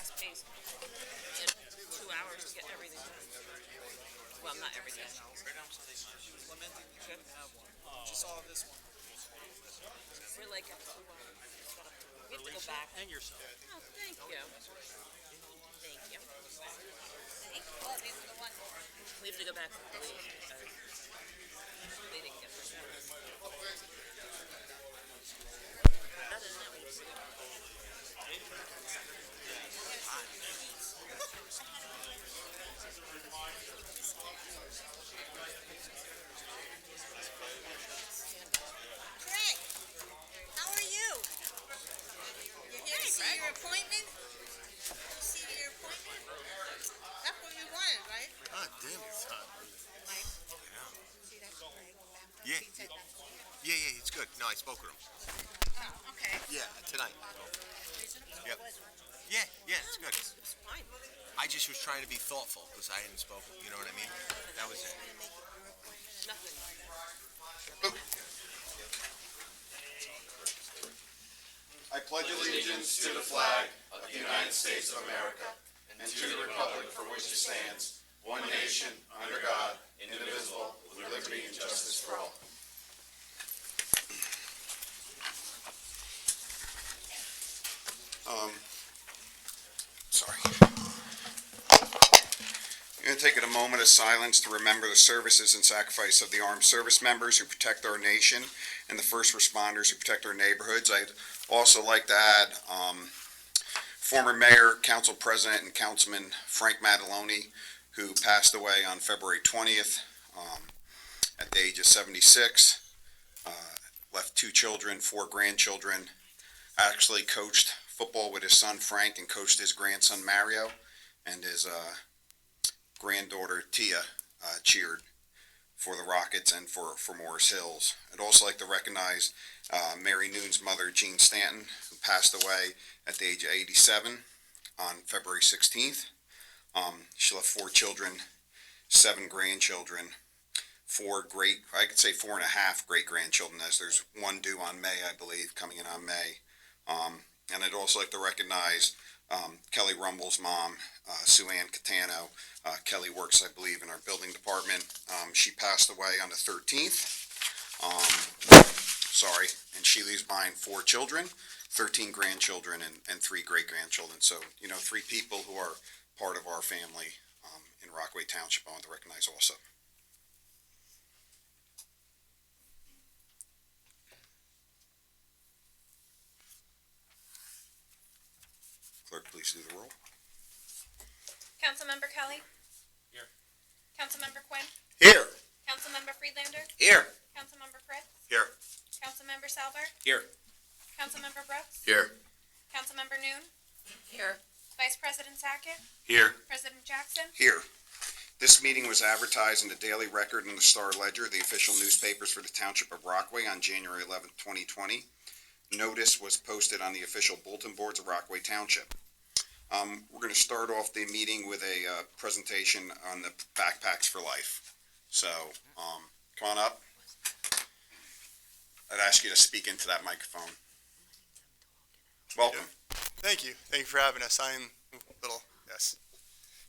fast paced. In 2 hours to get everything done. Well, not everything. Good. Just saw this one. We're like, we have to go back. And yourself. Oh, thank you. Thank you. Oh, these are the ones. We have to go back to the lead because they didn't get this. Other than that, we just Craig, how are you? You're here to see your appointment? You see your appointment? That's what you wanted, right? God damn, it's hot. Mike, Yeah. see that's Craig. Yeah. He said that's Yeah, it's good. No, I spoke with him. Oh, okay. Yeah, tonight. Reasonable? Yep. Was it? Yeah, it's good. it's fine. I just was trying to be thoughtful because I hadn't spoken. You know what I mean? That was it. Trying to make it your appointment. Nothing. I pledge allegiance to the flag of the United States of America and to the republic for which it stands, one nation, under God, indivisible, with liberty and justice for all. Sorry. I'm going to take a moment of silence to remember the services and sacrifice of the armed service members who protect our nation and the first responders who protect our neighborhoods. I'd also like to add former mayor, council president, and councilman Frank Mataloni, who passed away on February 20th at the age of 76. Left 2 children, 4 grandchildren. Actually coached football with his son Frank and coached his grandson Mario, and his granddaughter Tia cheered for the Rockets and for Morris Hills. I'd also like to recognize Mary Noon's mother, Jean Stanton, who passed away at the age of 87 on February 16th. She left 4 children, 7 grandchildren, 4 and a half great-grandchildren, as there's 1 due on May, I believe, coming in on May. And I'd also like to recognize Kelly Rumble's mom, Sue Ann Catano. Kelly works, I believe, in our building department. She passed away on the 13th. And she leaves behind 4 children, 13 grandchildren, and 3 great-grandchildren. So, 3 people who are part of our family in Rockaway Township I want to recognize also. Clerk, please do the roll. Councilmember Kelly? Here. Councilmember Quinn? Here. Councilmember Friedlander? Here. Councilmember Fritz? Here. Councilmember Salber? Here. Councilmember Brooks? Here. Councilmember Noon? Here. Vice President Sackett? Here. President Jackson? Here. This meeting was advertised in the Daily Record and the Star Ledger, the official newspapers for the Township of Rockaway, on January 11th, 2020. Notice was posted on the official bulletin boards of Rockaway Township. We're going to start off the meeting with a presentation on the Backpacks for Life. So, come on up. I'd ask you to speak into that microphone. Welcome. Thank you. Thank you for having us. I'm a little, yes,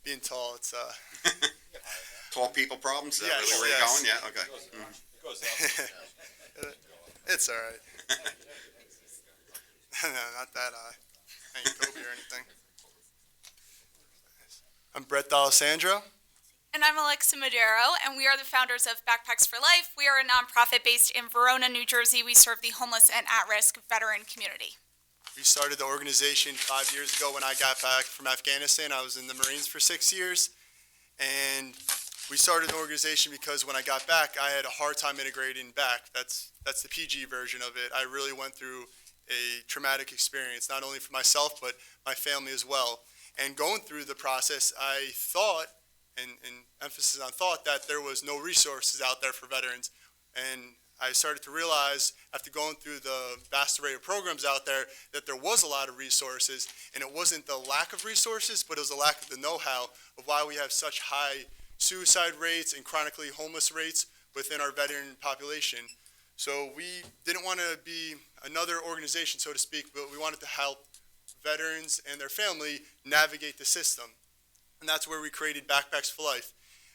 being tall, it's, Tall people problems? Is that Yes, really where yes. you're going? Yeah, okay. it's all right. No, not that I ain't Kobe or anything. I'm Brett D'Alessandro. And I'm Alexa Madero, and we are the founders of Backpacks for Life. We are a nonprofit based in Verona, New Jersey. We serve the homeless and at-risk veteran community. We started the organization 5 years ago when I got back from Afghanistan. I was in the Marines for 6 years, and we started the organization because when I got back, I had a hard time integrating back. That's the PG version of it. I really went through a traumatic experience, not only for myself, but my family as well. And going through the process, I thought, and emphasis on thought, that there was no resources out there for veterans. And I started to realize, after going through the vast array of programs out there, that there was a lot of resources, and it wasn't the lack of resources, but it was the lack of the know-how of why we have such high suicide rates and chronically homeless rates within our veteran population. So we didn't want to be another organization, so to speak, but we wanted to help veterans and their family navigate the system. And that's where we created Backpacks for Life.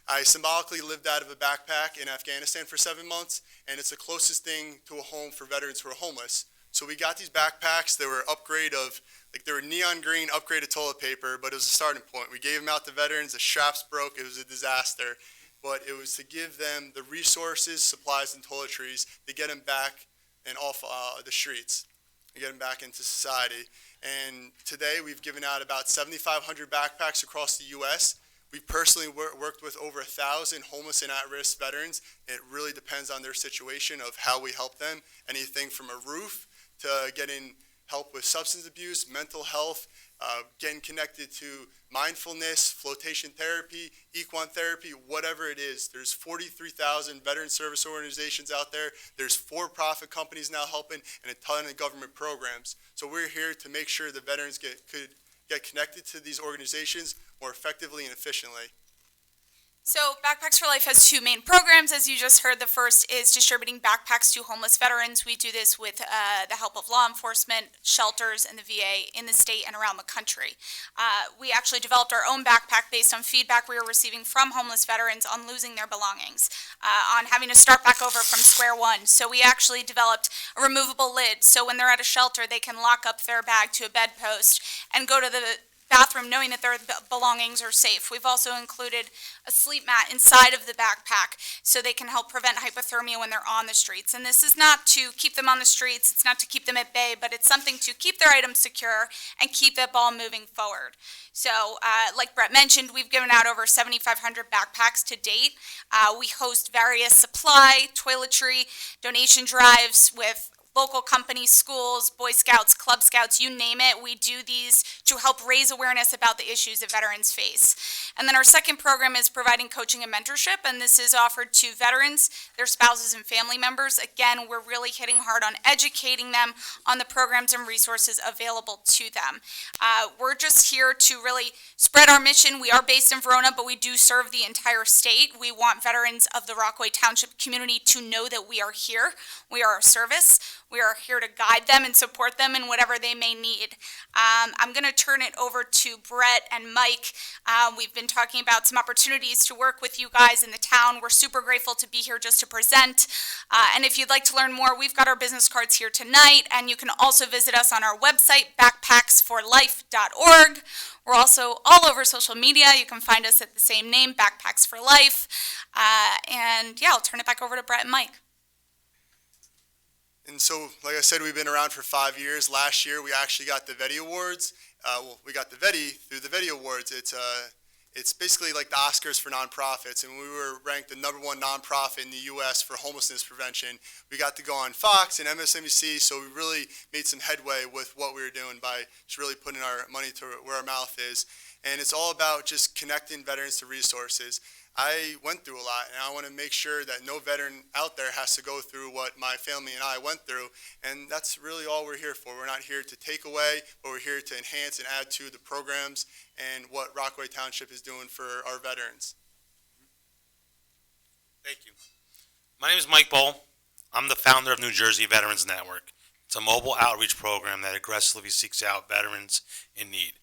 I symbolically lived out of a backpack in Afghanistan for 7 months, and it's the closest thing to a home for veterans who are homeless. So we got these backpacks. They were they were neon green upgraded toilet paper, but it was a starting point. We gave them out to veterans. The straps broke. It was a disaster. But it was to give them the resources, supplies, and toiletries to get them back and off the streets, and get them back into society. And today we've given out about 7,500 backpacks across the U.S. We've personally worked with over 1,000 homeless and at-risk veterans. It really depends on their situation of how we help them. Anything from a roof to getting help with substance abuse, mental health, getting connected to mindfulness, flotation therapy, equine therapy, whatever it is. There's 43,000 veteran service organizations out there. There's for-profit companies now helping and a ton of government programs. So we're here to make sure the veterans could get connected to these organizations more effectively and efficiently. So Backpacks for Life has two main programs. As you just heard, the first is distributing backpacks to homeless veterans. We do this with the help of law enforcement, shelters, and the VA in the state and around the country. We actually developed our own backpack based on feedback we were receiving from homeless veterans on losing their belongings, on having to start back over from square one. So we actually developed a removable lid, so when they're at a shelter, they can lock up their bag to a bedpost and go to the bathroom knowing that their belongings are safe. We've also included a sleep mat inside of the backpack so they can help prevent hypothermia when they're on the streets. And this is not to keep them on the streets, it's not to keep them at bay, but it's something to keep their items secure and keep that ball moving forward. So like Brett mentioned, we've given out over 7,500 backpacks to date. We host various supply, toiletry, donation drives with local companies, schools, Boy Scouts, Club Scouts, you name it. We do these to help raise awareness about the issues that veterans face. And then our second program is providing coaching and mentorship, and this is offered to veterans, their spouses, and family members. Again, we're really hitting hard on educating them on the programs and resources available to them. We're just here to really spread our mission. We are based in Verona, but we do serve the entire state. We want veterans of the Rockaway Township community to know that we are here. We are a service. We are here to guide them and support them in whatever they may need. I'm going to turn it over to Brett and Mike. We've been talking about some opportunities to work with you guys in the town. We're super grateful to be here just to present. And if you'd like to learn more, we've got our business cards here tonight, and you can also visit us on our website, backpacksforlife.org. We're also all over social media. You can find us at the same name, Backpacks for Life. And yeah, I'll turn it back over to Brett and Mike. And so, like I said, we've been around for 5 years. Last year, we actually got the VETI Awards. We got the VETI through the VETI Awards. It's basically like the Oscars for nonprofits, and we were ranked the #1 nonprofit in the U.S. for homelessness prevention. We got to go on Fox and MSNBC, so we really made some headway with what we were doing by just really putting our money to where our mouth is. And it's all about just connecting veterans to resources. I went through a lot, and I want to make sure that no veteran out there has to go through what my family and I went through, and that's really all we're here for. We're not here to take away, but we're here to enhance and add to the programs and what Rockaway Township is doing for our veterans. Thank you. My name is Mike Bowl. I'm the founder of New Jersey Veterans Network. It's a mobile outreach program that aggressively seeks out veterans in need.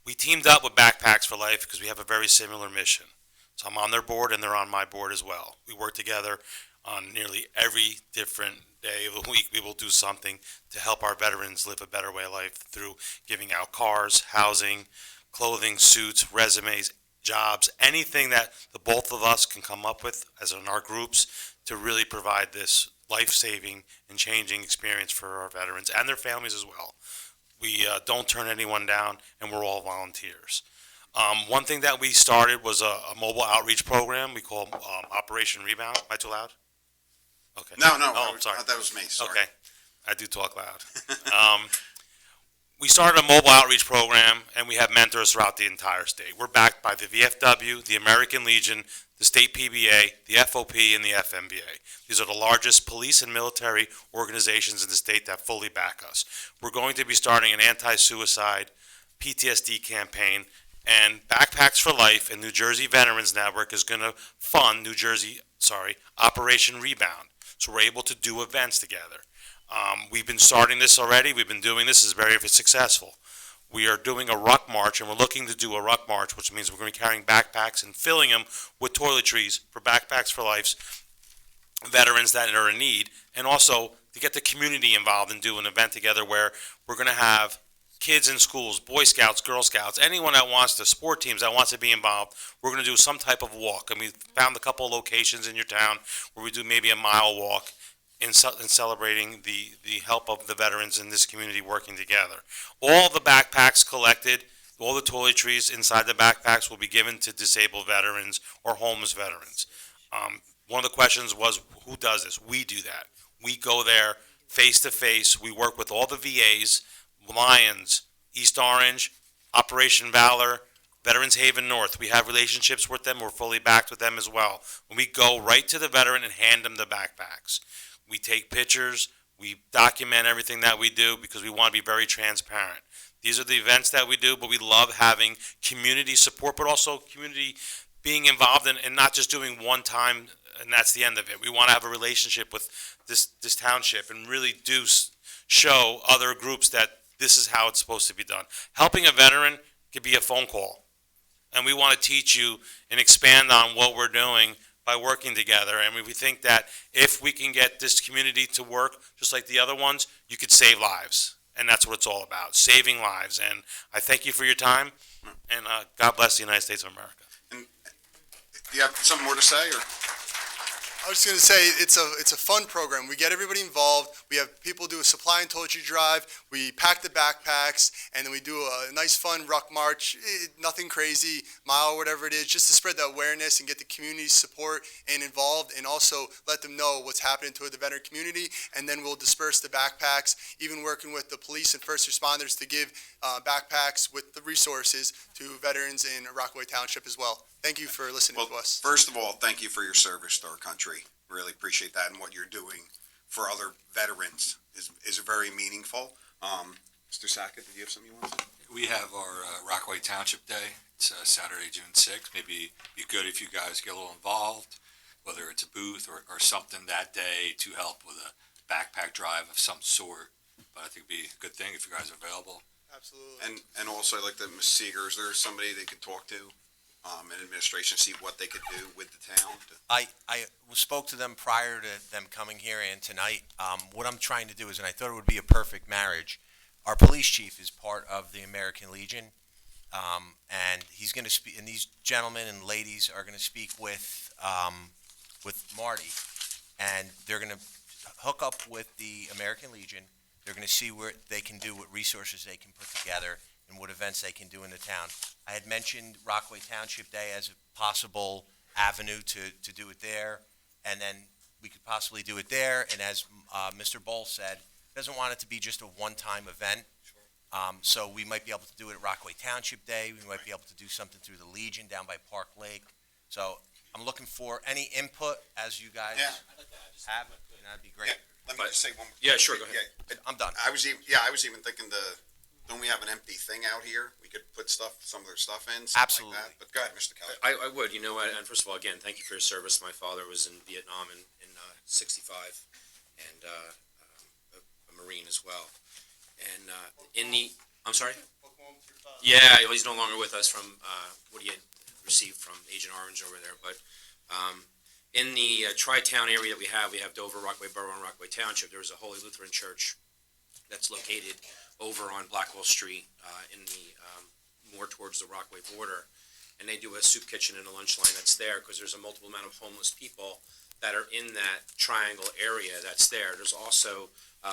We teamed up with Backpacks for Life because we have a very similar mission. So I'm on their board, and they're on my board as well. We work together on nearly every different day of the week. We will do something to help our veterans live a better way of life through giving out cars, housing, clothing, suits, resumes, jobs, anything that the both of us can come up with as in our groups to really provide this life-saving and changing experience for our veterans and their families as well. We don't turn anyone down, and we're all volunteers. One thing that we started was a mobile outreach program we call Operation Rebound. Am I too loud? Okay. No, Oh, I'm sorry. that was me, sorry. Okay. I do talk loud. We started a mobile outreach program, and we have mentors throughout the entire state. We're backed by the VFW, the American Legion, the state PBA, the FOP, and the FMBA. These are the largest police and military organizations in the state that fully back us. We're going to be starting an anti-suicide PTSD campaign, and Backpacks for Life and New Jersey Veterans Network is going to fund Operation Rebound. So we're able to do events together. We've been starting this already. We've been doing this. It's very successful. we are doing a ruck march, and we're looking to do a ruck march, which means we're going to be carrying backpacks and filling them with toiletries for Backpacks for Life's veterans that are in need, and also to get the community involved and do an event together where we're going to have kids in schools, Boy Scouts, Girl Scouts, anyone that wants to, sport teams that wants to be involved, we're going to do some type of walk. And we found a couple of locations in your town where we do maybe a mile walk in celebrating the help of the veterans in this community working together. All the backpacks collected, all the toiletries inside the backpacks will be given to disabled veterans or homeless veterans. One of the questions was, who does this? We do that. We go there face to face. We work with all the VAs, Lions, East Orange, Operation Valor, Veterans Haven North. We have relationships with them. We're fully backed with them as well. When we go right to the veteran and hand them the backpacks, we take pictures. We document everything that we do because we want to be very transparent. These are the events that we do, but we love having community support, but also community being involved in, and not just doing one time and that's the end of it. We want to have a relationship with this township and really do show other groups that this is how it's supposed to be done. Helping a veteran could be a phone call. And we want to teach you and expand on what we're doing by working together. And we think that if we can get this community to work just like the other ones, you could save lives. And that's what it's all about, saving lives. And I thank you for your time, and God bless the United States of America. And do you have something more to say, or? I was just going to say, it's a fun program. We get everybody involved. We have people do a supply and toiletry drive. We pack the backpacks, and then we do a nice, fun ruck march. Nothing crazy, mile or whatever it is, just to spread the awareness and get the community support and involved, and also let them know what's happening to the veteran community. And then we'll disperse the backpacks, even working with the police and first responders to give backpacks with the resources to veterans in Rockaway Township as well. Thank you for listening to us. First of all, thank you for your service to our country. Really appreciate that, and what you're doing for other veterans is very meaningful. Mr. Sackett, did you have something you want to say? We have our Rockaway Township Day. It's Saturday, June 6th. Maybe be good if you guys get a little involved, whether it's a booth or something that day to help with a backpack drive of some sort. But I think it'd be a good thing if you guys are available. Absolutely. And also, I'd like to, Ms. Seeger, is there somebody they could talk to in administration, see what they could do with the town? I spoke to them prior to them coming here and tonight. What I'm trying to do is, and I thought it would be a perfect marriage, our police chief is part of the American Legion, and he's going to speak, and these gentlemen and ladies are going to speak with Marty, and they're going to hook up with the American Legion. They're going to see what they can do, what resources they can put together, and what events they can do in the town. I had mentioned Rockaway Township Day as a possible avenue to do it there, and then we could possibly do it there. And as Mr. Bowl said, doesn't want it to be just a one-time event. So we might be able to do it at Rockaway Township Day. We might be able to do something through the Legion down by Park Lake. So I'm looking for any input as you guys have, and that'd be great. Let me just say one more. Yeah, sure, go ahead. Yeah, I'm done. I was even thinking don't we have an empty thing out here? We could put some of their stuff in, something Absolutely. like that. But go ahead, Mr. Kelly. I would, you know, and first of all, again, thank you for your service. My father was in Vietnam in 65, and a Marine as well. And I'm sorry? Yeah, he's no longer with us from what he had received from Agent Orange over there. But in the Tri-Town area that we have Dover, Rockaway Borough, and Rockaway Township, there's a Holy Lutheran Church that's located over on Blackwell Street in the more towards the Rockaway border. And they do a soup kitchen and a lunch line that's there because there's a multiple amount of homeless people that are in that triangle area that's there. There's also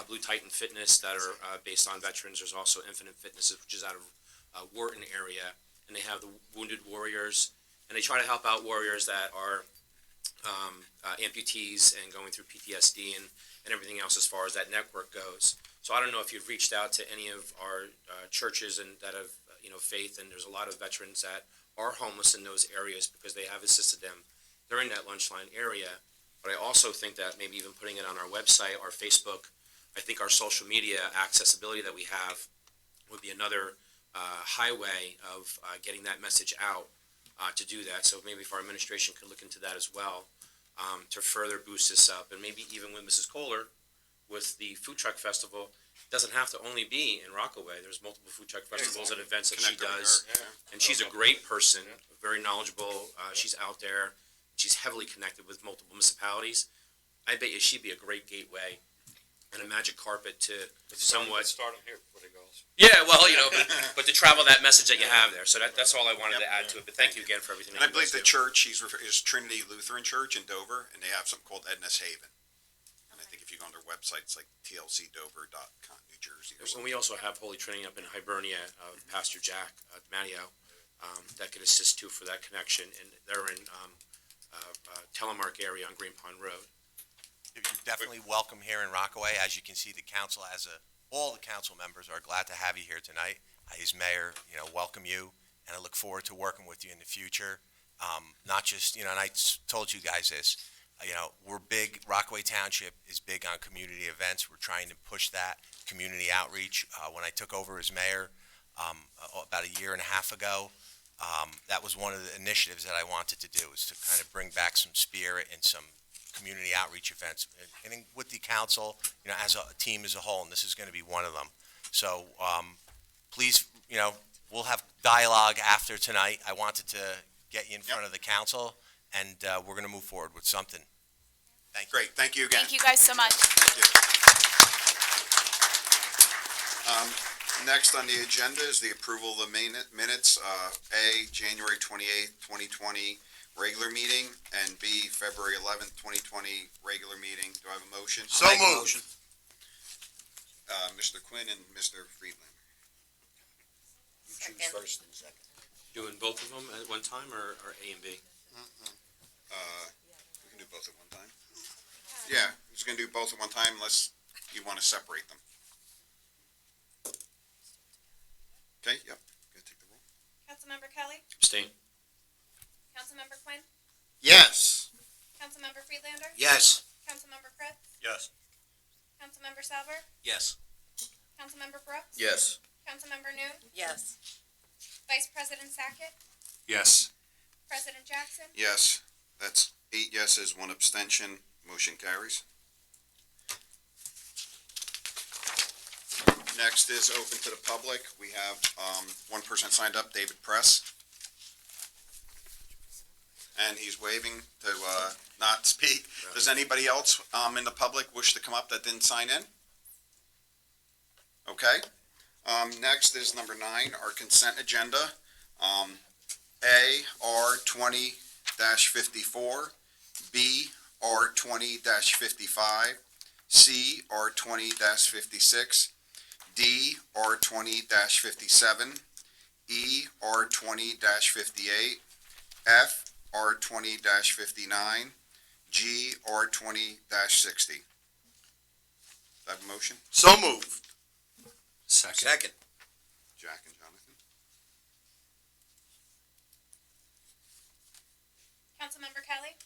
Blue Titan Fitness that are based on veterans. There's also Infinite Fitness, which is out of Wharton area. And they have the Wounded Warriors. And they try to help out warriors that are amputees and going through PTSD and everything else as far as that network goes. So I don't know if you've reached out to any of our churches and that have faith, and there's a lot of veterans that are homeless in those areas because they have assisted them during that lunch line area. But I also think that maybe even putting it on our website, our Facebook, I think our social media accessibility that we have would be another highway of getting that message out to do that. So maybe if our administration could look into that as well to further boost this up, and maybe even with Mrs. Kohler with the Food Truck Festival, doesn't have to only be in Rockaway. There's multiple food truck festivals and events that she Connect her with does. her, yeah. And she's a great person, very knowledgeable. She's out there. She's heavily connected with multiple municipalities. I bet you she'd be a great gateway and a magic carpet to somewhat. Start them here before they go. Yeah, well, but to travel that message that you have there. So that's all I wanted to add to it. But thank you again for everything. And I that you believe guys the do. church is Trinity Lutheran Church in Dover, and they have something called Edna's Haven. And I think if you go on their website, it's like tlcdover.com, New Jersey or And something. we also have Holy Trinity up in Hibernia, Pastor Jack Matteo, that could assist too for that connection. And they're in Telemark area on Green Pond Road. You're definitely welcome here in Rockaway. As you can see, the council all the council members are glad to have you here tonight. As mayor, welcome you, and I look forward to working with you in the future. Not just, and I told you guys this, we're big, Rockaway Township is big on community events. We're trying to push that community outreach. When I took over as mayor, about a year and a half ago, that was one of the initiatives that I wanted to do, is to kind of bring back some spirit and some community outreach events, and with the council, as a team as a whole, and this is going to be one of them. So, please, we'll have dialogue after tonight. I wanted to get you in front of the council, and we're going to move forward with something. Thank you. Great, thank you again. Thank you guys so much. Thank you. Next on the agenda is the approval of the minutes, A, January 28th, 2020, regular meeting, and B, February 11th, 2020, regular meeting. Do I have a motion? So moved. Mr. Quinn and Mr. Friedlander. Second. First and second. Doing both of them at one time, or A and B? We can do both at one time. Yeah, we're just gonna do both at one time unless you want to separate them. Okay, yep. Gonna take the roll. Councilmember Kelly? Abstain. Councilmember Quinn? Yes. Councilmember Friedlander? Yes. Councilmember Fritz? Yes. Councilmember Salver? Yes. Councilmember Brooks? Yes. Councilmember Noon? Yes. Vice President Sackett? Yes. President Jackson? Yes, that's 8 yeses, 1 abstention, motion carries. Next is open to the public. We have, one person signed up, David Press. And he's waving to, not speak. Does anybody else, in the public wish to come up that didn't sign in? Okay. Next is number 9, our consent agenda. A, R 20-54, B, R 20-55, C, R 20-56, D, R 20-57, E, R 20-58, F, R 20-59, G, R 20-60. Do I have a motion? So moved. Second. Jack and Jonathan. Councilmember Kelly?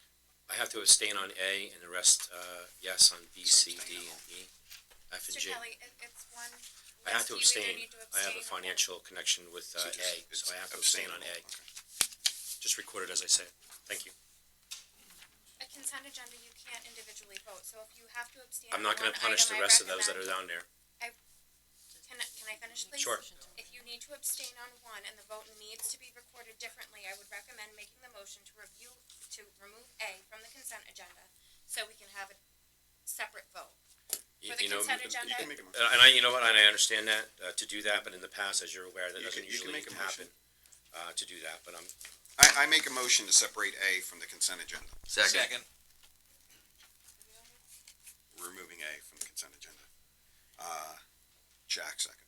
I have to abstain on A, and the rest, yes on B, C, D, and E, F, and Mr. G. Kelly, it's one. I have to list. You either abstain. need to I have a abstain or- financial connection with A, so I have to abstain on A. Just record it as I say it. Thank you. A consent agenda, you can't individually vote, so if you have to abstain. I'm not on gonna one punish item, the I rest of those that recommend- are down there. Can I finish, please? Sure. If you need to abstain on one and the vote needs to be recorded differently, I would recommend making the motion to remove A from the consent agenda, so we can have a separate vote. For the You know, consent You agenda, can make a motion. and I, you know what, and I understand that, to do that, but in the past, as you're aware, that You doesn't can usually make a motion. happen, to do that, but I make a motion to separate A from the consent agenda. Second. Removing A from the consent agenda. Jack second.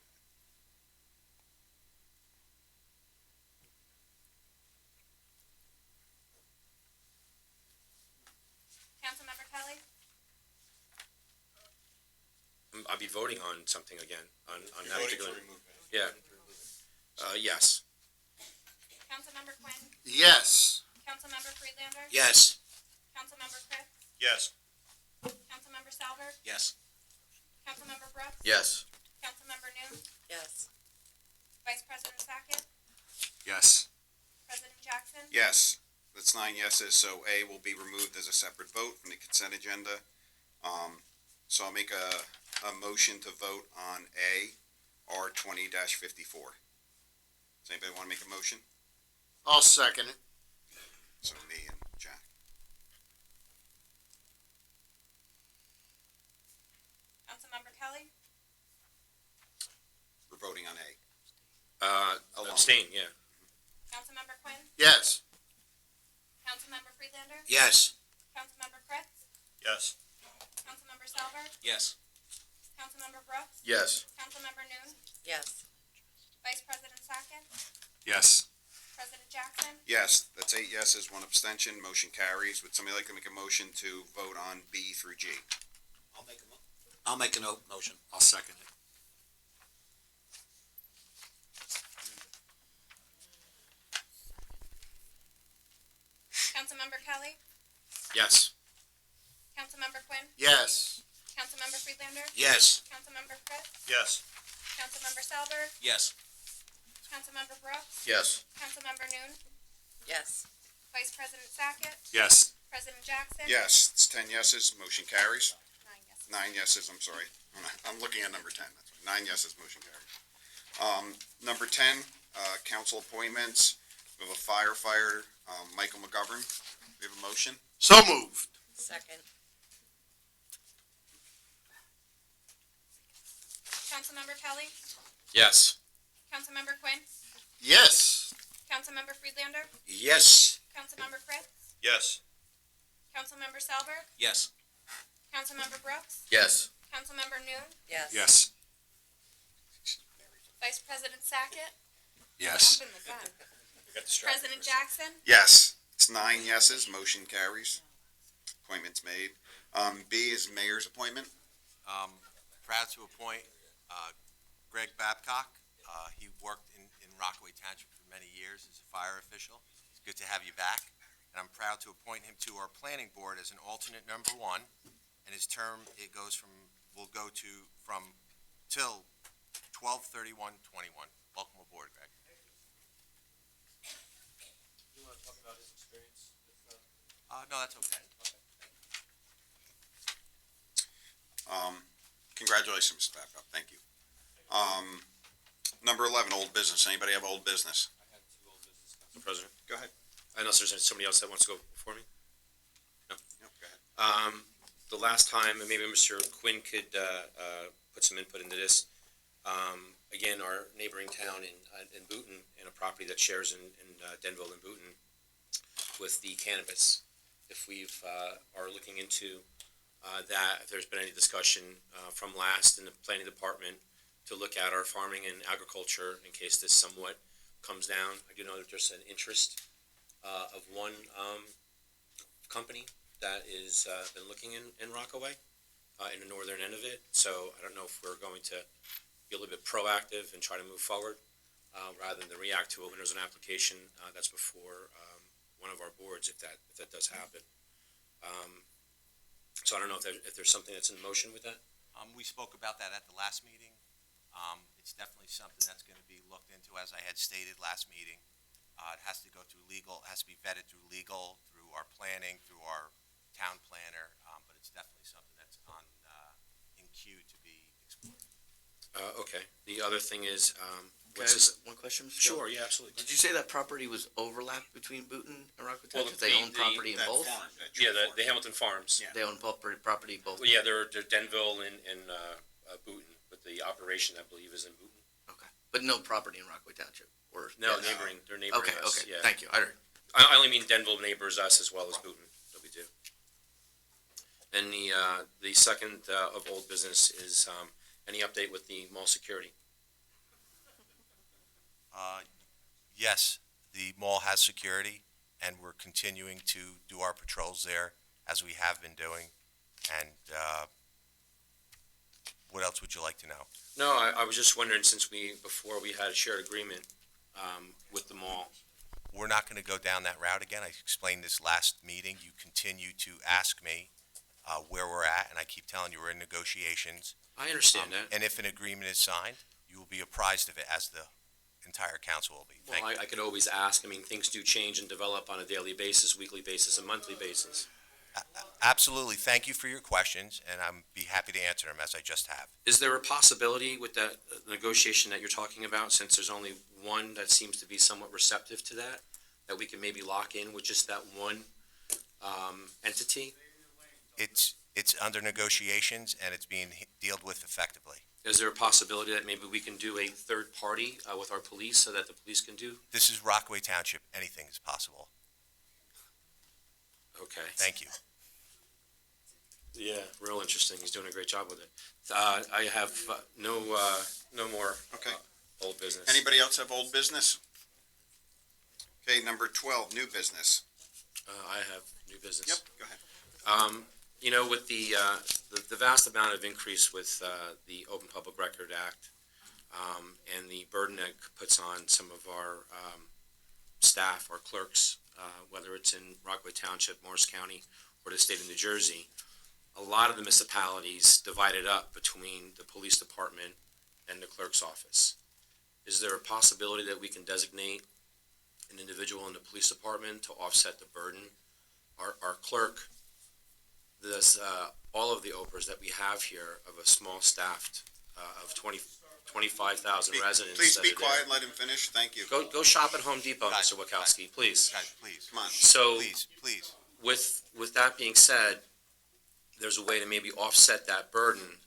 Councilmember Kelly? I'll be voting on something again, on that particular. Yeah. Yes. Councilmember Quinn? Yes. Councilmember Friedlander? Yes. Councilmember Fritz? Yes. Councilmember Salver? Yes. Councilmember Brooks? Yes. Councilmember Noon? Yes. Vice President Sackett? Yes. President Jackson? Yes. That's 9 yeses, so A will be removed as a separate vote from the consent agenda. So I'll make a a motion to vote on R 20-54. Does anybody want to make a motion? I'll second it. So me and Jack. Councilmember Kelly? We're voting on A. Alone. Abstain, yeah. Councilmember Quinn? Yes. Councilmember Friedlander? Yes. Councilmember Fritz? Yes. Councilmember Salver? Yes. Councilmember Brooks? Yes. Councilmember Noon? Yes. Vice President Sackett? Yes. President Jackson? Yes, that's 8 yeses, 1 abstention, motion carries. Would somebody like to make a motion to vote on B through G? I'll make a motion. I'll second it. Councilmember Kelly? Yes. Councilmember Quinn? Yes. Councilmember Friedlander? Yes. Councilmember Fritz? Yes. Councilmember Salver? Yes. Councilmember Brooks? Yes. Councilmember Noon? Yes. Vice President Sackett? Yes. President Jackson? Yes, it's 10 yeses, motion carries. 9 yeses. 9 yeses, I'm sorry. I'm looking at number 10. That's right. 9 yeses, motion carries. Number 10, council appointments. We have a firefighter, Michael McGovern. We have a motion. So moved. Second. Councilmember Kelly? Yes. Councilmember Quinn? Yes. Councilmember Friedlander? Yes. Councilmember Fritz? Yes. Councilmember Salver? Yes. Councilmember Brooks? Yes. Councilmember Noon? Yes. Yes. Vice President Sackett? Yes. Jumping the gun. Got distracted. President Jackson? Yes, it's 9 yeses, motion carries. Appointments made. B is mayor's appointment. Proud to appoint Greg Babcock. He worked in Rockaway Township for many years as a fire official. It's good to have you back. And I'm proud to appoint him to our planning board as an alternate number 1. And his term, will go till 12/31/21. Welcome aboard, Greg. You want to talk about his experience with, No, that's okay. Congratulations, Mr. Babcock, thank you. Number 11, old business. Anybody have old business? I have 2 old business, Council President. Go ahead. Unless there's somebody else that wants to go before me? No, go ahead. The last time, and maybe Mr. Quinn could put some input into this. Again, our neighboring town in Boonton, in a property that shares in Denville and Boonton with the cannabis. If are looking into that, if there's been any discussion from last in the planning department to look at our farming and agriculture in case this somewhat comes down. I do know that there's an interest of one company that is been looking in Rockaway, in the northern end of it. So I don't know if we're going to be a little bit proactive and try to move forward rather than react to it when there's an application that's before one of our boards, if that does happen. So I don't know if there's something that's in motion with that. We spoke about that at the last meeting. It's definitely something that's going to be looked into, as I had stated last meeting. It has to go through legal, it has to be vetted through legal, through our planning, through our town planner, but it's definitely something that's in queue to be explored. Okay. The other thing is, Can I what's this? ask one question, Mr. Sure, yeah, absolutely. Did you say that property was overlapped between Boonton and Rockaway Well, Township? They own property in That both? farm, that Yeah, farm. the Hamilton Farms. Yeah. They own both property both? Well, yeah, they're Denville and Boonton, but the operation, I believe, is in Boonton. Okay. But no property in Rockaway Township? Or No, yes? they're neighboring Okay, us, okay, yeah. thank you. I heard. I only mean Denville neighbors us as well as Boonton, that we do. And the second of old business is any update with the mall security? Yes, the mall has security, and we're continuing to do our patrols there as we have been doing. And what else would you like to know? No, I was just wondering, since before we had a shared agreement with the mall. We're not going to go down that route again. I explained this last meeting. You continue to ask me where we're at, and I keep telling you we're in negotiations. I understand that. And if an agreement is signed, you will be apprised of it, as the entire council will be. Thank Well, you. I could always ask. I mean, things do change and develop on a daily basis, weekly basis, and monthly basis. Absolutely. Thank you for your questions, and I'm be happy to answer them as I just have. Is there a possibility with that negotiation that you're talking about, since there's only one that seems to be somewhat receptive to that, that we can maybe lock in with just that one entity? It's under negotiations, and it's being dealt with effectively. Is there a possibility that maybe we can do a third party with our police so that the police can do? This is Rockaway Township. Anything is possible. Okay. Thank you. Yeah, real interesting. He's doing a great job with it. I have no more Okay. old business. Anybody else have old business? Okay, number 12, new business. I have new business. Yep, go ahead. You know, with the vast amount of increase with the Open Public Record Act and the burden that puts on some of our staff, our clerks, whether it's in Rockaway Township, Morris County, or the state of New Jersey, a lot of the municipalities divided up between the police department and the clerk's office. Is there a possibility that we can designate an individual in the police department to offset the burden? Our clerk does all of the OPRs that we have here of a small staffed of 25,000 residents. Please that be are there. quiet and let him finish. Thank you. Go shop at Home Depot, Guys, Mr. Wachowski, please. Guys, please. Come on. So Please. with that being said, there's a way to maybe offset that burden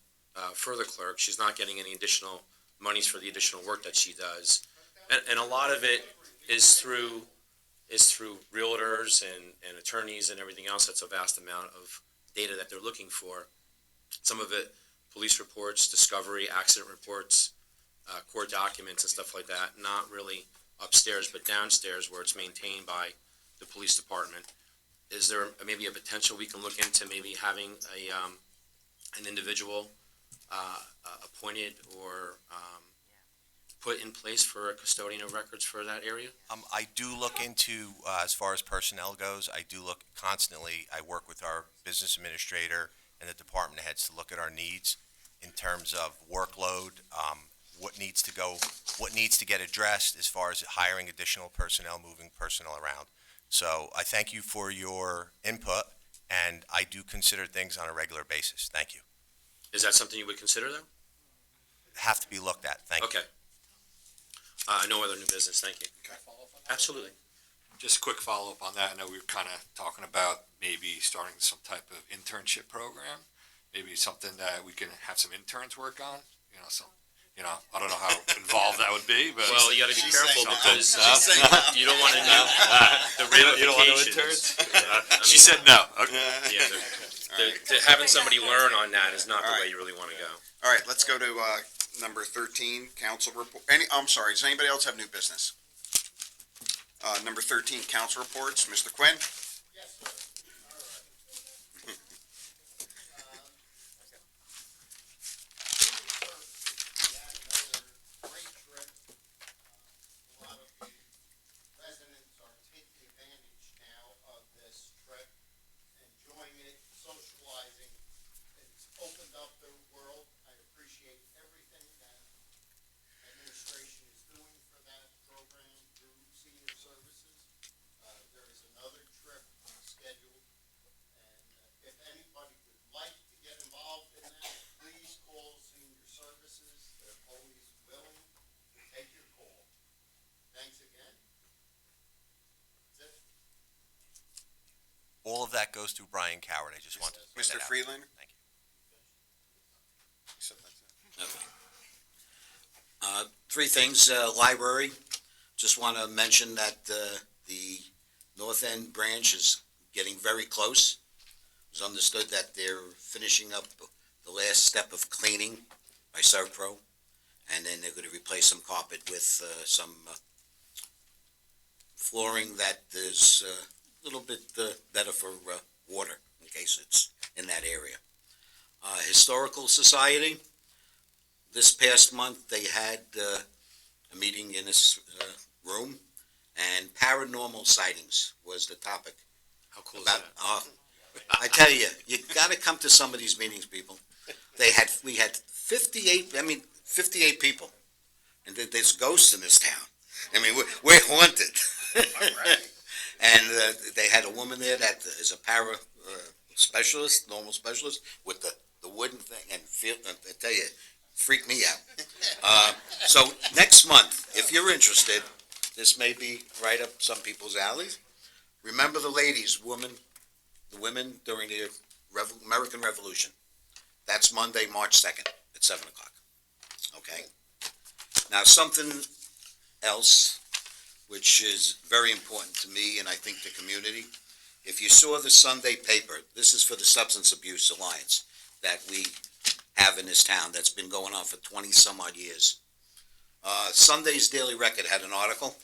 for the clerk. She's not getting any additional monies for the additional work that she does. And a lot of it is through realtors and attorneys and everything else. That's a vast amount of data that they're looking for. Some of it, police reports, discovery, accident reports, court documents and stuff like that. Not really upstairs, but downstairs where it's maintained by the police department. Is there maybe a potential we can look into maybe having an individual appointed or put in place for a custodian of records for that area? I do look into, as far as personnel goes, I do look constantly. I work with our business administrator and the department heads to look at our needs in terms of workload, what needs to get addressed as far as hiring additional personnel, moving personnel around. So I thank you for your input, and I do consider things on a regular basis. Thank you. Is that something you would consider though? Have to be looked at. Thank you. Okay. No other new business, thank you. Absolutely. Just a quick follow-up on that. I know we were kind of talking about maybe starting some type of internship program, maybe something that we can have some interns work on, I don't know how involved that would be, but. Well, you gotta be careful saying no. because She's saying no. you don't wanna know the ramifications. You don't want no interns? I She mean, said no. Okay. Yeah, having somebody learn on that is not the All way right. you really wanna go. All right, let's go to number 13, council report. I'm sorry, does anybody else have new business? Number 13, council reports. Mr. Quinn? Yes, sir. All right. Great trip. A lot of the residents are taking advantage now of this trip, enjoying it, socializing. It's opened up their world. I appreciate everything that administration is doing for that program through senior services. There is another trip scheduled, and if anybody would like to get involved in that, please call senior services. They're always willing to take your call. Thanks again. That's it. All of that goes through Brian Coward. I just wanted to point Mr. that out. Freelander? Thank you. You said that's it. Okay. Three things, library. Just want to mention that the North End branch is getting very close. It was understood that they're finishing up the last step of cleaning by Servpro, and then they're going to replace some carpet with some flooring that is a little bit better for water in case it's in that area. Historical Society, this past month they had a meeting in this room, and paranormal sightings was the topic. How cool is About, that? I tell you, you got to come to some of these meetings, people. We had 58 people, and there's ghosts in this town. I mean, we're haunted. And they had a woman there that is a specialist, normal specialist, with the wooden thing, and I tell you, freaked me out. So next month, if you're interested, this may be right up some people's alleys. Remember the ladies, the women during the American Revolution. That's Monday, March 2nd at 7 o'clock. Okay? Now, something else, which is very important to me and I think the community. If you saw the Sunday paper, this is for the Substance Abuse Alliance that we have in this town that's been going on for 20 some odd years. Sunday's Daily Record had an article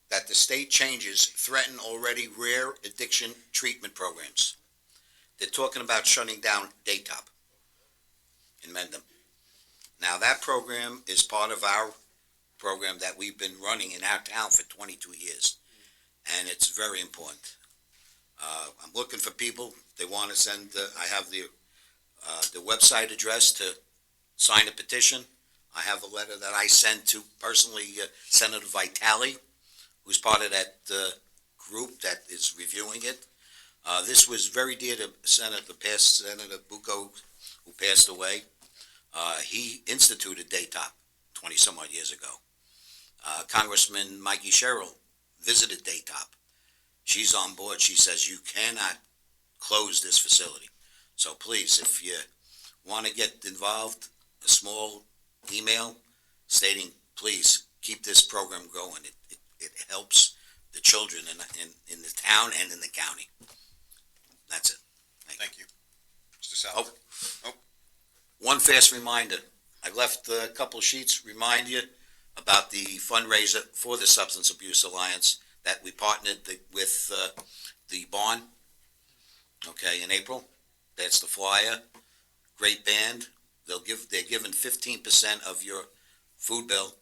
that the state changes threaten already rare addiction treatment programs. They're talking about shutting down Daytop in Mendham. Now, that program is part of our program that we've been running in our town for 22 years, and it's very important. I'm looking for people. They want to send, I have the website address to sign a petition. I have a letter that I sent to personally Senator Vitale, who's part of that group that is reviewing it. This was very dear to past Senator Bucco, who passed away. He instituted Daytop 20 some odd years ago. Congressman Mikey Sherrill visited Daytop. She's on board. She says you cannot close this facility. So please, if you want to get involved, a small email stating, please keep this program going. It helps the children in the town and in the county. That's it. Thank you. Mr. Salvo. One fast reminder. I left a couple sheets, remind you about the fundraiser for the Substance Abuse Alliance that we partnered with the barn, okay, in April. That's the flyer. Great band. They're giving 15% of your food bill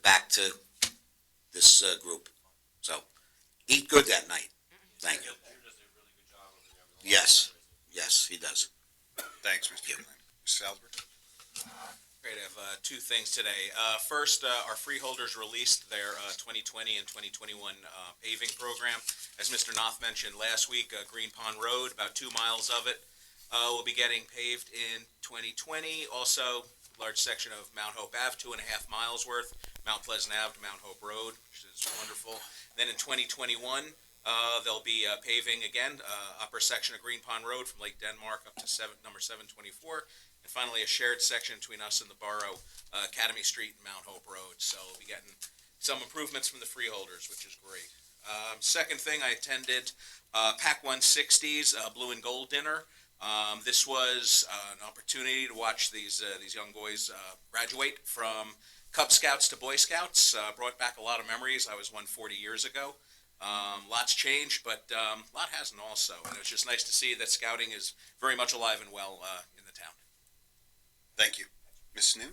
back to this group. So eat good that night. Thank you. Yes, he does. Thanks, Mr. Chairman. Mr. Salisbury. Great, I have two things today. First, our freeholders released their 2020 and 2021 paving program. As Mr. Knopf mentioned last week, Green Pond Road, about 2 miles of it, will be getting paved in 2020. Also, large section of Mount Hope Ave, 2.5 miles worth, Mount Pleasant Ave to Mount Hope Road, which is wonderful. Then in 2021, they'll be paving again, upper section of Green Pond Road from Lake Denmark up to number 724. And finally, a shared section between us and the borough, Academy Street and Mount Hope Road. So we'll be getting some improvements from the freeholders, which is great. Second thing, I attended PAC 160's Blue and Gold Dinner. This was an opportunity to watch these young boys graduate from Cub Scouts to Boy Scouts. Brought back a lot of memories. I was one 40 years ago. Lots changed, but a lot hasn't also. And it was just nice to see that scouting is very much alive and well in the town. Thank you. Ms. New?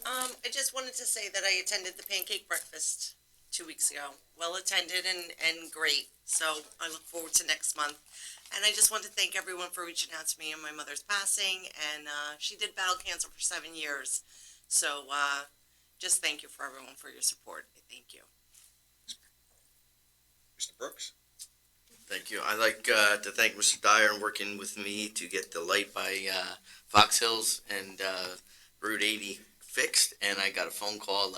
I just wanted to say that I attended the pancake breakfast 2 weeks ago. Well attended and great. So I look forward to next month. And I just want to thank everyone for reaching out to me on my mother's passing. And she did battle cancer for 7 years. So just thank you for everyone for your support. Thank you. Mr. Brooks? Thank you. I'd like to thank Mr. Dyer and working with me to get the light by Fox Hills and Route 80 fixed. And I got a phone call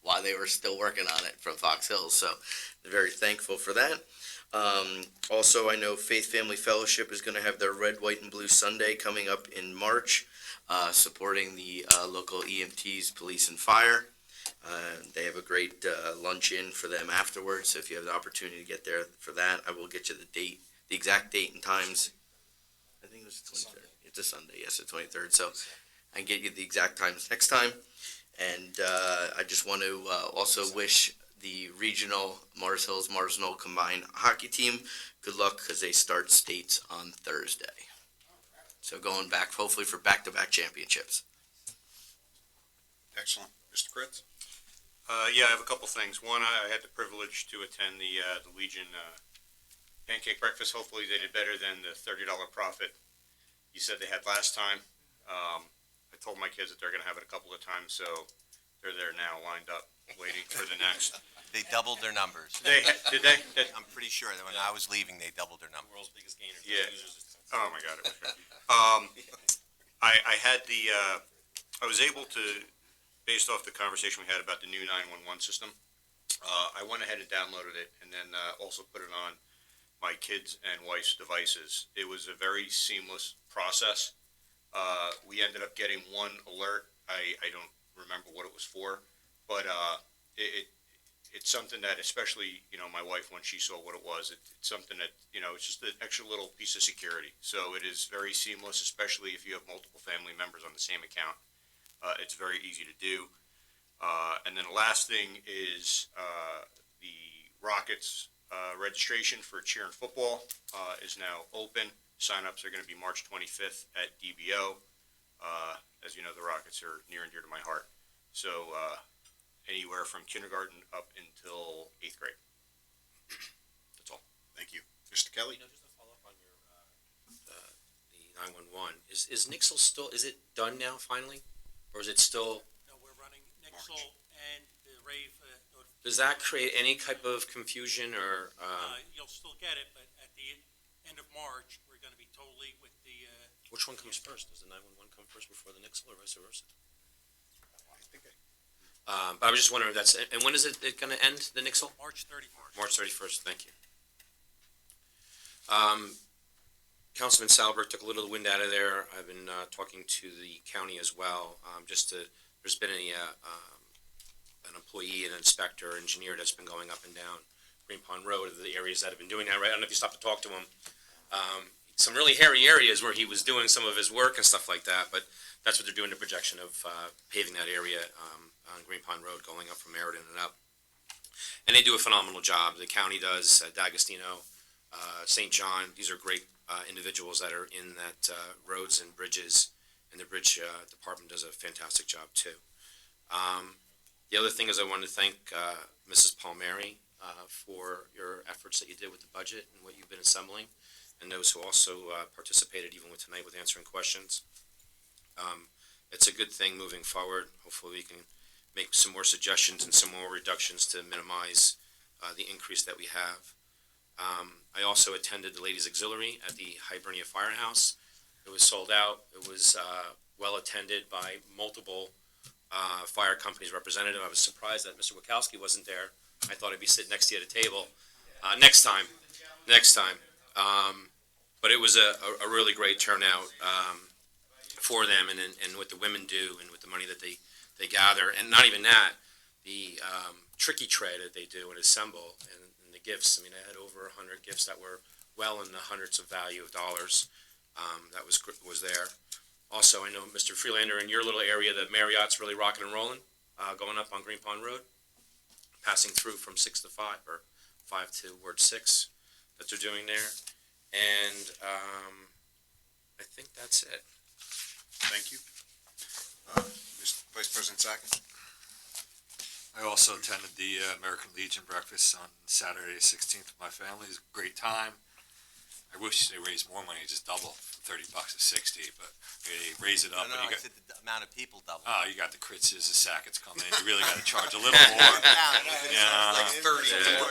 while they were still working on it from Fox Hills. So very thankful for that. Also, I know Faith Family Fellowship is going to have their Red, White, and Blue Sunday coming up in March, supporting the local EMTs, police, and fire. They have a great luncheon for them afterwards, so if you have the opportunity to get there for that, I will get you the date, the exact date and times. I think it was the 23rd. It's a Sunday, yes, the 23rd, so I can get you the exact times next time. And I just want to also wish the regional Mars Hills, Mars Knoll combined hockey team good luck because they start states on Thursday. So going back, hopefully for back-to-back championships. Excellent. Mr. Kritz? Yeah, I have a couple things. One, I had the privilege to attend the Legion pancake breakfast. Hopefully they did better than the $30 profit you said they had last time. I told my kids that they're going to have it a couple of times, so they're there now lined up waiting for the next. They doubled their numbers. Did they? I'm pretty sure that when I was leaving, they doubled their numbers. World's biggest gainer. Yeah. Oh, my God. Okay. I had I was able to, based off the conversation we had about the new 911 system, I went ahead and downloaded it and then also put it on my kids' and wife's devices. It was a very seamless process. We ended up getting one alert. I don't remember what it was for, but it's something that, especially, my wife, when she saw what it was, it's something that, it's just an extra little piece of security. So it is very seamless, especially if you have multiple family members on the same account. It's very easy to do. And then the last thing is the Rockets registration for cheer and football is now open. Sign-ups are going to be March 25th at DBO. As you know, the Rockets are near and dear to my heart. So anywhere from kindergarten up until 8th grade. That's all. Thank you. Mr. Kelly? Just to follow up on your, the 911, is Nixle still, is it done now finally? Or is it still, No, we're running Nixle and the rave. does that create any type of confusion or, You'll still get it, but at the end of March, we're going to be totally with the. which one comes first? Does the 911 come first before the Nixle or vice versa? But I was just wondering if that's, and when is it gonna end, the Nixle? March 31st. March 31st, thank you. Councilman Salberg took a little wind out of there. I've been talking to the county as well, there's been an employee, an inspector, engineer that's been going up and down Green Pond Road, the areas that have been doing that, right? I don't know if you stopped to talk to him. Some really hairy areas where he was doing some of his work and stuff like that, but that's what they're doing, the projection of paving that area on Green Pond Road going up from Meriden and up. And they do a phenomenal job. The county does, D'Agostino, St. John, these are great individuals that are in that roads and bridges, and the bridge department does a fantastic job too. The other thing is I wanted to thank Mrs. Palmieri for your efforts that you did with the budget and what you've been assembling, and those who also participated even with tonight with answering questions. It's a good thing moving forward. Hopefully we can make some more suggestions and some more reductions to minimize the increase that we have. I also attended the Ladies Auxiliary at the Hibernia Firehouse. It was sold out. It was well attended by multiple fire companies representative. I was surprised that Mr. Wachowski wasn't there. I thought he'd be sitting next to you at a table. Next time. But it was a really great turnout for them and what the women do and with the money that they gather. And not even that, the tricky tray that they do and assemble and the gifts. I mean, I had over 100 gifts that were well in the hundreds of value of dollars that was there. Also, I know, Mr. Freelander, in your little area, the Marriott's really rocking and rolling, going up on Green Pond Road, passing through from 6 to 5, or 5 to Ward 6 that they're doing there. And I think that's it. Thank you. Mr. Vice President Sackett? I also attended the American Legion breakfast on Saturday, 16th with my family. It was a great time. I wish they raised more money, just double, from $30 to 60, but they raise it up. No, and I said the amount of people doubled. Oh, you got the Kritzes, the Sacketts coming in. You really got to charge a little more.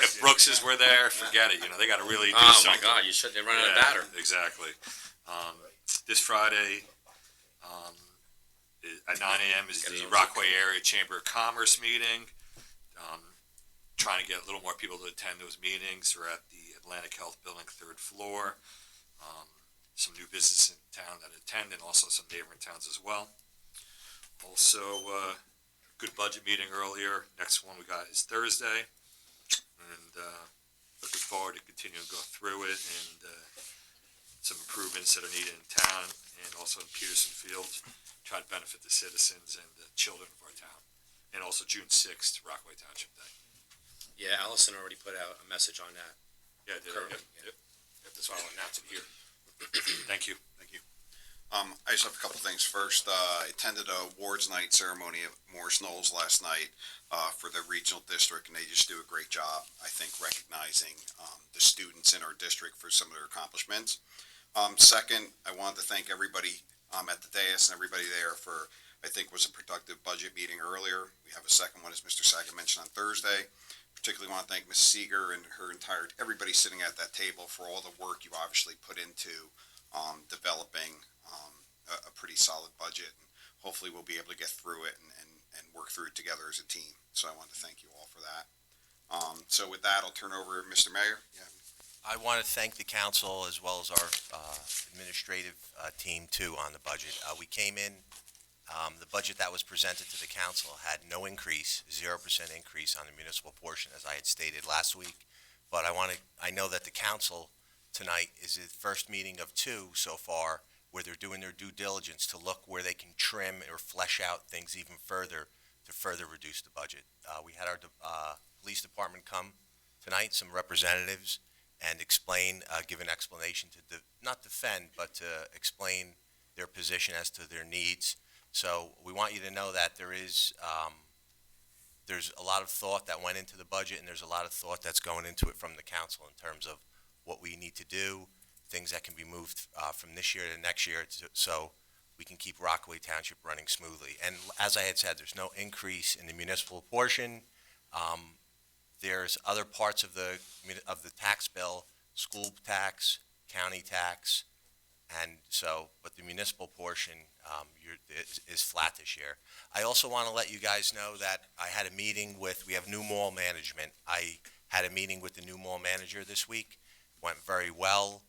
If Brookses were there, forget it. They got to really do something. Oh my God, they run out of batter. Exactly. This Friday, at 9 a.m. is the Rockaway Area Chamber of Commerce meeting. Trying to get a little more people to attend those meetings. We're at the Atlantic Health Building, 3rd floor. Some new businesses in town that attend, and also some neighboring towns as well. Also, good budget meeting earlier. Next one we got is Thursday, and looking forward to continuing to go through it and some improvements that are needed in town and also in Peterson Field. Try to benefit the citizens and the children of our town. And also June 6th, Rockaway Township Day. Yeah, Allison already put out a message on that. Yeah, I did. Yep. That's why I'll announce it here. Thank you. I just have a couple things. First, I attended a awards night ceremony at Morris Knolls last night for the regional district, and they just do a great job, I think, recognizing the students in our district for some of their accomplishments. Second, I wanted to thank everybody at the dais and everybody there for, I think, was a productive budget meeting earlier. We have a second one, as Mr. Saga mentioned, on Thursday. particularly want to thank Ms. Seeger and her entire, everybody sitting at that table for all the work you obviously put into developing a pretty solid budget. And hopefully we'll be able to get through it and work through it together as a team. So I want to thank you all for that. So with that, I'll turn over to Mr. Mayor. Yeah. I want to thank the council as well as our administrative team too on the budget. We came in, the budget that was presented to the council had no increase, 0% increase on the municipal portion, as I had stated last week. But I know that the council tonight is the first meeting of two so far where they're doing their due diligence to look where they can trim or flesh out things even further to further reduce the budget. We had our police department come tonight, some representatives, and give an explanation to not defend, but to explain their position as to their needs. So we want you to know that there's a lot of thought that went into the budget, and there's a lot of thought that's going into it from the council in terms of what we need to do, things that can be moved from this year to next year, so we can keep Rockaway Township running smoothly. And as I had said, there's no increase in the municipal portion. There's other parts of the tax bill, school tax, county tax, and so, but the municipal portion is flat this year. I also want to let you guys know that I had a meeting we have new mall management. I had a meeting with the new mall manager this week. Went very well.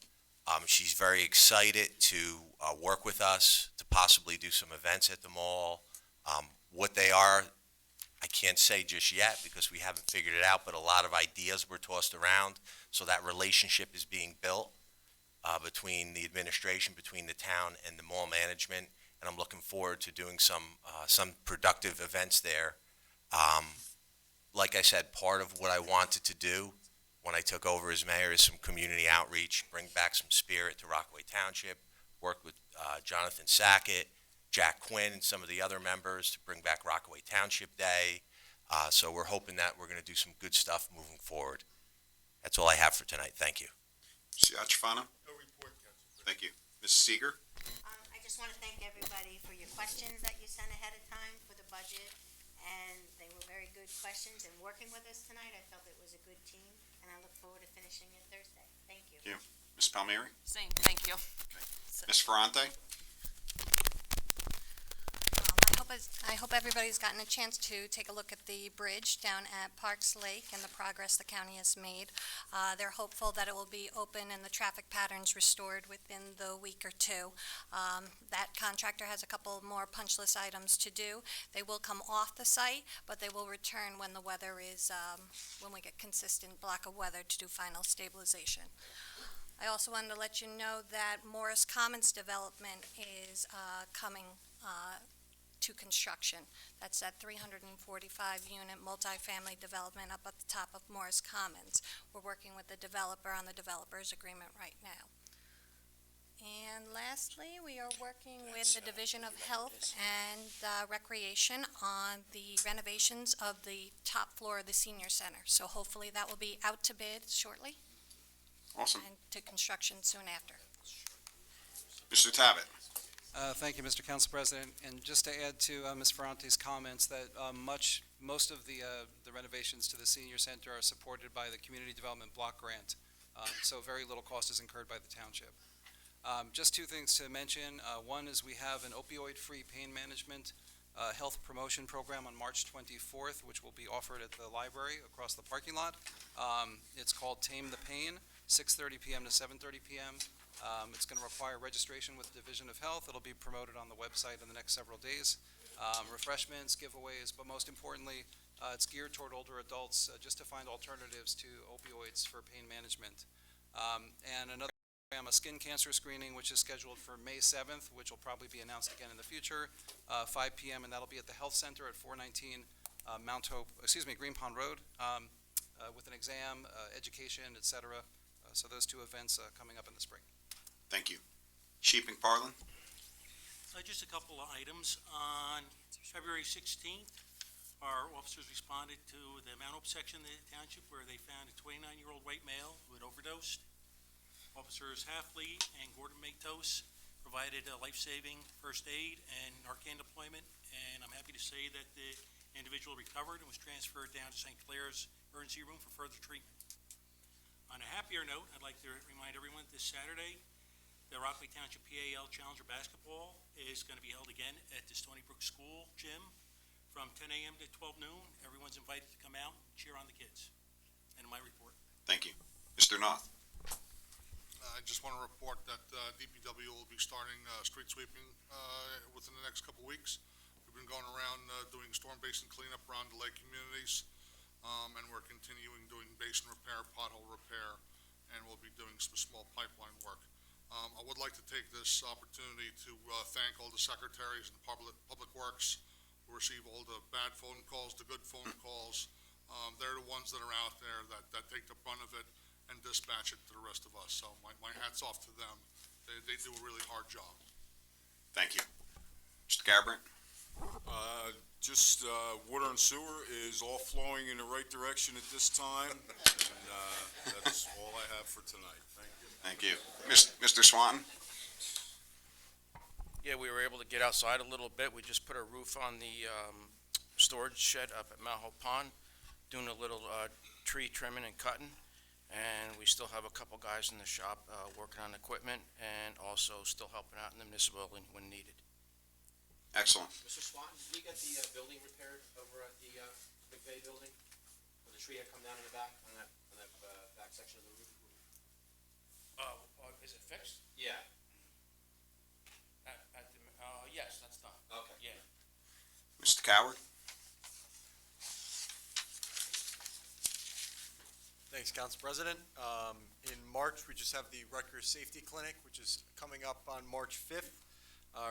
She's very excited to work with us to possibly do some events at the mall. What they are, I can't say just yet because we haven't figured it out, but a lot of ideas were tossed around. So that relationship is being built between the administration, between the town and the mall management. And I'm looking forward to doing some productive events there. Like I said, part of what I wanted to do when I took over as mayor is some community outreach, bring back some spirit to Rockaway Township, work with Jonathan Sackett, Jack Quinn, and some of the other members to bring back Rockaway Township Day. So we're hoping that we're going to do some good stuff moving forward. That's all I have for tonight. Thank you. Mr. Achafano? No report, Council. Thank you. Ms. Seeger? I just want to thank everybody for your questions that you sent ahead of time for the budget, and they were very good questions, and working with us tonight, I felt it was a good team, and I look forward to finishing it Thursday. Thank you. Thank you. Ms. Palmieri? Same, thank you. Ms. Ferrante? I hope everybody's gotten a chance to take a look at the bridge down at Parks Lake and the progress the county has made. They're hopeful that it will be open and the traffic patterns restored within the week or two. That contractor has a couple more punch list items to do. They will come off the site, but they will return when the weather is, when we get consistent block of weather to do final stabilization. I also wanted to let you know that Morris Commons development is coming to construction. That's that 345-unit multifamily development up at the top of Morris Commons. We're working with the developer on the developer's agreement right now. And lastly, we are working with the Division of Health and Recreation on the renovations of the top floor of the senior center. So hopefully that will be out to bid shortly. Awesome. And to construction soon after. Mr. Tabbitt? Thank you, Mr. Council President. And just to add to Ms. Ferrante's comments, that most of the renovations to the senior center are supported by the Community Development Block Grant, so very little cost is incurred by the township. Just two things to mention. One is we have an opioid-free pain management health promotion program on March 24th, which will be offered at the library across the parking lot. It's called Tame the Pain, 6:30 p.m. to 7:30 p.m. It's going to require registration with the Division of Health. It'll be promoted on the website in the next several days. Refreshments, giveaways, but most importantly, it's geared toward older adults just to find alternatives to opioids for pain management. And another program, a skin cancer screening, which is scheduled for May 7th, which will probably be announced again in the future, 5 p.m., and that'll be at the Health Center at 419 Green Pond Road, with an exam, education, etc. So those two events coming up in the spring. Thank you. Sheeping Parlin? Just a couple of items. On February 16th, our officers responded to the Mount Hope section of the township where they found a 29-year-old white male who had overdosed. Officers Halfley and Gordon Matos provided life-saving first aid and Narcan deployment, and I'm happy to say that the individual recovered and was transferred down to St. Clair's emergency room for further treatment. On a happier note, I'd like to remind everyone this Saturday, the Rockaway Township PAL Challenger Basketball is going to be held again at the Stony Brook School gym from 10 a.m. to 12 noon. Everyone's invited to come out and cheer on the kids. And my report. Thank you. Mr. Knopf? I just want to report that DPW will be starting street sweeping within the next couple weeks. We've been going around doing storm basin cleanup around the lake communities, and we're continuing doing basin repair, pothole repair, and we'll be doing some small pipeline work. I would like to take this opportunity to thank all the secretaries in Public Works who receive all the bad phone calls, the good phone calls. They're the ones that are out there that take the brunt of it and dispatch it to the rest of us. So my hat's off to them. They do a really hard job. Thank you. Mr. Garabrandt? Just water and sewer is all flowing in the right direction at this time, and that's all I have for tonight. Thank you. Thank you. Mr. Swanton? Yeah, we were able to get outside a little bit. We just put a roof on the storage shed up at Mount Hope Pond, doing a little tree trimming and cutting. And we still have a couple guys in the shop working on equipment and also still helping out in the municipal building when needed. Excellent. Mr. Swanton, did we get the building repaired over at the McVeigh building? Where the tree had come down in the back, on that back section of the roof? Is it fixed? Yeah. Yes, that's done. Okay. Yeah. Mr. Coward? Thanks, Council President. In March, we just have the Rutgers Safety Clinic, which is coming up on March 5th.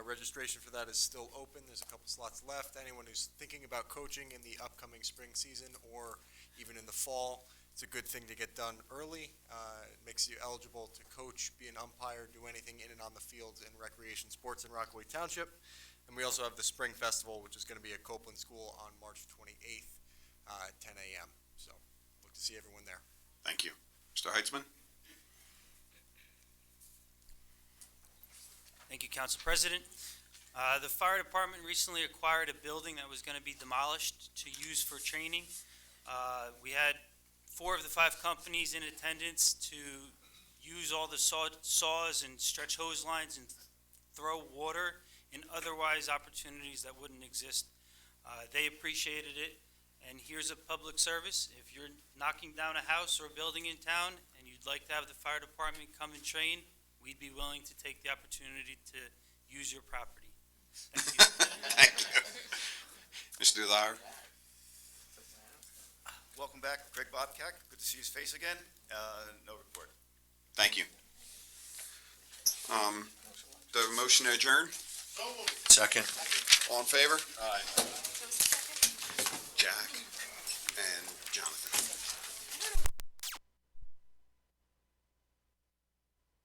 Registration for that is still open. There's a couple slots left. Anyone who's thinking about coaching in the upcoming spring season or even in the fall, it's a good thing to get done early. It makes you eligible to coach, be an umpire, do anything in and on the field in recreation sports in Rockaway Township. And we also have the Spring Festival, which is going to be at Copeland School on March 28th at 10 a.m. So look to see everyone there. Thank you. Mr. Heitzman? Thank you, Council President. The fire department recently acquired a building that was going to be demolished to use for training. We had 4 of the 5 companies in attendance to use all the saws and stretch hose lines and throw water in otherwise opportunities that wouldn't exist. They appreciated it, and here's a public service. If you're knocking down a house or a building in town and you'd like to have the fire department come and train, we'd be willing to take the opportunity to use your property. Thank you. Thank you. Mr. Dwyer? Welcome back, Craig Bobcat. Good to see his face again. No report. Thank you. The motion to adjourn? Second. All in favor? Aye. Jack?